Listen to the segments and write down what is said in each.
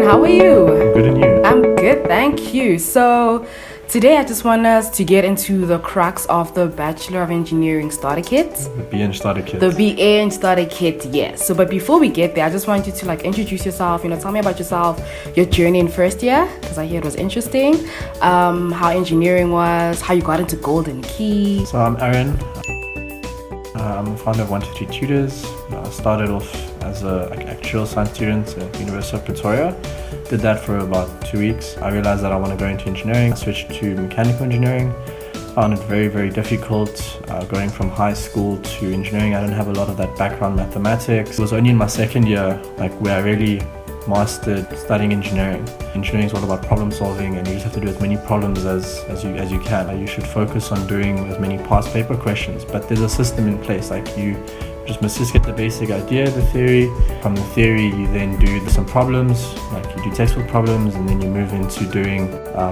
how are you? I'm good, and you? I'm good, thank you. So today I just want us to get into the crux of the Bachelor of Engineering Starter Kit. The BEng Starter Kit. The BEng Starter Kit, yes. So but before we get there, I just want you to introduce yourself, tell me about yourself, your journey in first year, because I hear it was interesting, how engineering was, how you got into Golden Key. So I'm Aaron. I'm the founder of 123tutors. I started off as an actual science student at the University of Pretoria. Did that for about 2 weeks. I realized that I want to go into engineering. I switched to mechanical engineering. Found it very, very difficult going from high school to engineering. I didn't have a lot of that background mathematics. It was only in my second year where I really mastered studying engineering. Engineering is all about problem solving, and you just have to do as many problems as you can. You should focus on doing as many past paper questions, but there's a system in place. You just get the basic idea, the theory. From the theory, you then do some problems, you do textbook problems, and then you move into doing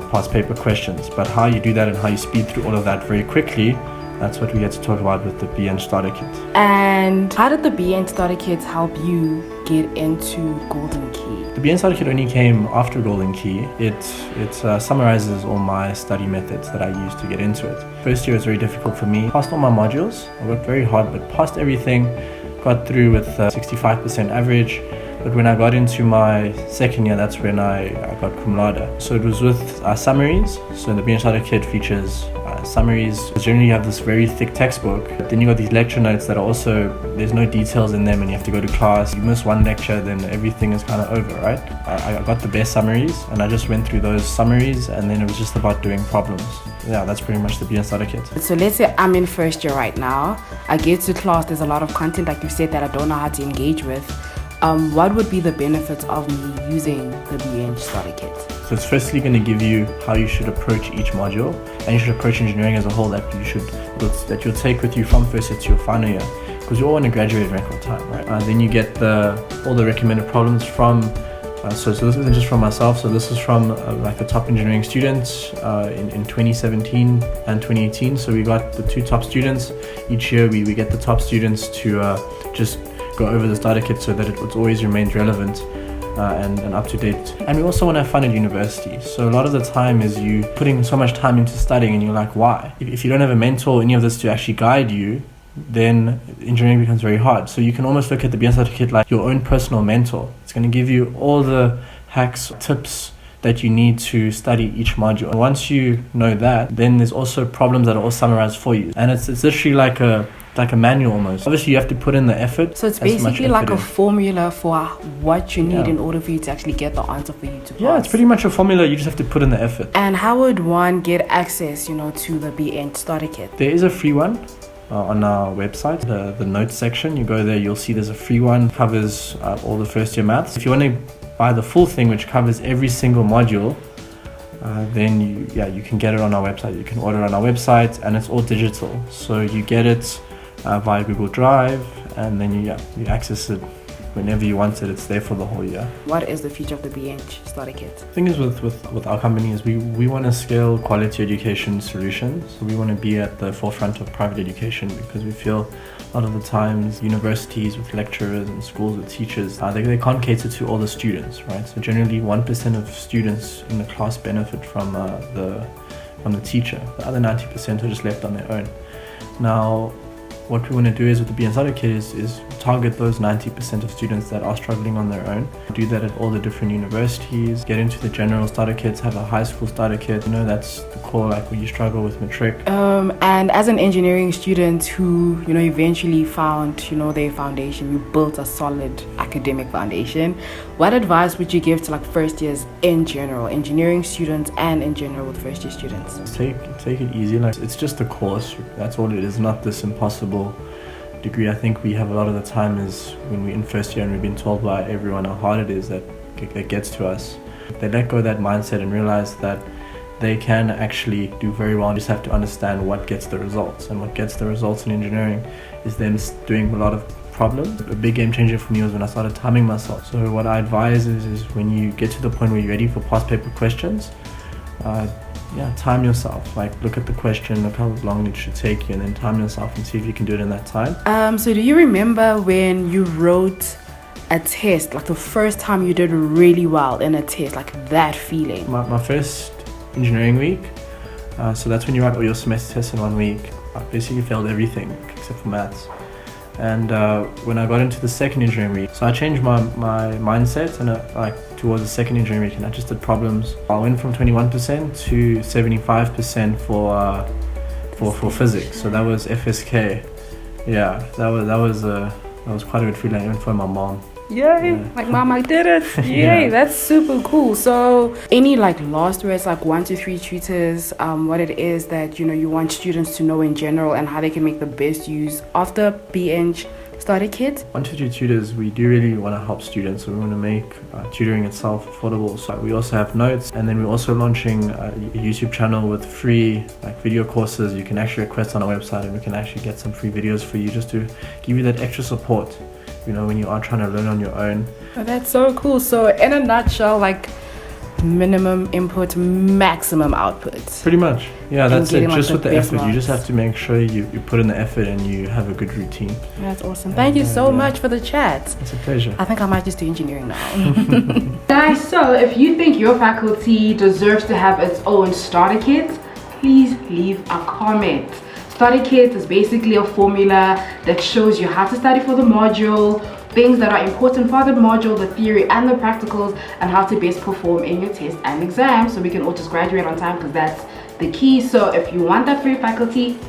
past paper questions. But how you do that and how you speed through all of that very quickly, that's what we get to talk about with the BEng Starter Kit. And how did the BEng Starter Kit help you get into Golden Key? The BEng Starter Kit only came after Golden Key. It summarizes all my study methods that I used to get into it. First year was very difficult for me. Passed all my modules. I worked very hard, but passed everything. Got through with 65% average. But when I got into my second year, that's when I got cum laude. So it was with summaries. So the BEng Starter Kit features summaries. Generally you have this very thick textbook, but then you got these lecture notes that are also, there's no details in them, and you have to go to class. You miss one lecture, then everything is kind of over, right? I got the best summaries, and I just went through those summaries, and then it was just about doing problems. Yeah, that's pretty much the BEng Starter Kit. So let's say I'm in first year right now. I get to class, there's a lot of content, like you said, that I don't know how to engage with. What would be the benefits of me using the BEng Starter Kit? So it's firstly going to give you how you should approach each module, and you should approach engineering as a whole that you'll take with you from first year to your final year, because you all want to graduate in record time, right? Then you get all the recommended problems from. So this isn't just from myself. So this is from the top engineering students in 2017 and 2018. So we got the two top students each year. We get the top students to just go over the starter kit so that it always remains relevant and up to date. And we also want to have fun at university. So a lot of the time is you putting so much time into studying, and you're like, why? If you don't have a mentor or any of this to actually guide you, then engineering becomes very hard. So you can almost look at the BEng Starter Kit like your own personal mentor. It's going to give you all the hacks, tips that you need to study each module. And once you know that, then there's also problems that are all summarized for you. And it's literally like a manual almost. Obviously you have to put in the effort. So it's basically like a formula for what you need in order for you to actually get the answer for you to pass. Yeah, it's pretty much a formula. You just have to put in the effort. And how would one get access, to the BEng Starter Kit? There is a free one on our website, the notes section. You go there, you'll see there's a free one, covers all the first year maths. If you want to buy the full thing, which covers every single module, then you can get it on our website. You can order on our website, and it's all digital. So you get it via Google Drive, and then you access it whenever you want it. It's there for the whole year. What is the future of the BEng Starter Kit? The thing is with our company is we want to scale quality education solutions. So we want to be at the forefront of private education, because we feel a lot of the times universities with lecturers and schools with teachers, they can't cater to all the students, right? So generally 1% of students in the class benefit from the teacher. The other 90% are just left on their own. Now, what we want to do is with the BEng Starter Kit is target those 90% of students that are struggling on their own. Do that at all the different universities, get into the general starter kits, have a high school starter kit. That's the core, when you struggle with matric. And as an engineering student who, eventually found, their foundation, you built a solid academic foundation, what advice would you give to first years in general, engineering students and in general with first year students? Take it easy. It's just a course. That's all it is, not this impossible degree. I think we have a lot of the time is when we're in first year and we've been told by everyone how hard it is that gets to us. They let go of that mindset and realize that they can actually do very well, and just have to understand what gets the results. And what gets the results in engineering is them doing a lot of problems. A big game changer for me was when I started timing myself. So what I advise is when you get to the point where you're ready for past paper questions, time yourself. Look at the question, look how long it should take you, and then time yourself and see if you can do it in that time. So do you remember when you wrote a test, like the first time you did really well in a test, like that feeling? My first engineering week, so that's when you write all your semester tests in 1 week. I basically failed everything except for maths. And when I got into the second engineering week, so I changed my mindset and like towards the second engineering week, and I just did problems. I went from 21% to 75% for physics. So that was FSK. Yeah, that was quite a good feeling, even for my mom. Yay! Yeah. Like, mom, I did it! Yay! Yeah. That's super cool. So, any like last words, like 123tutors, what it is that you want students to know in general, and how they can make the best use of the BEng Starter kit? 123tutors, we do really want to help students. So we want to make tutoring itself affordable. So we also have notes, and then we're also launching a YouTube channel with free like video courses. You can actually request on our website, and we can actually get some free videos for you just to give you that extra support, when you are trying to learn on your own. Oh, that's so cool. So in a nutshell, like minimum input, maximum output. Pretty much. Yeah, that's it. Just with the effort. Marks. You just have to make sure you put in the effort and you have a good routine. That's awesome. Thank you so much for the chat. It's a pleasure. I think I might just do engineering now. Guys, so if you think your faculty deserves to have its own starter kit, please leave a comment. Starter kit is basically a formula that shows you how to study for the module, things that are important for the module, the theory and the practicals, and how to best perform in your tests and exams, so we can all just graduate on time, because that's the key. So if you want that for your faculty,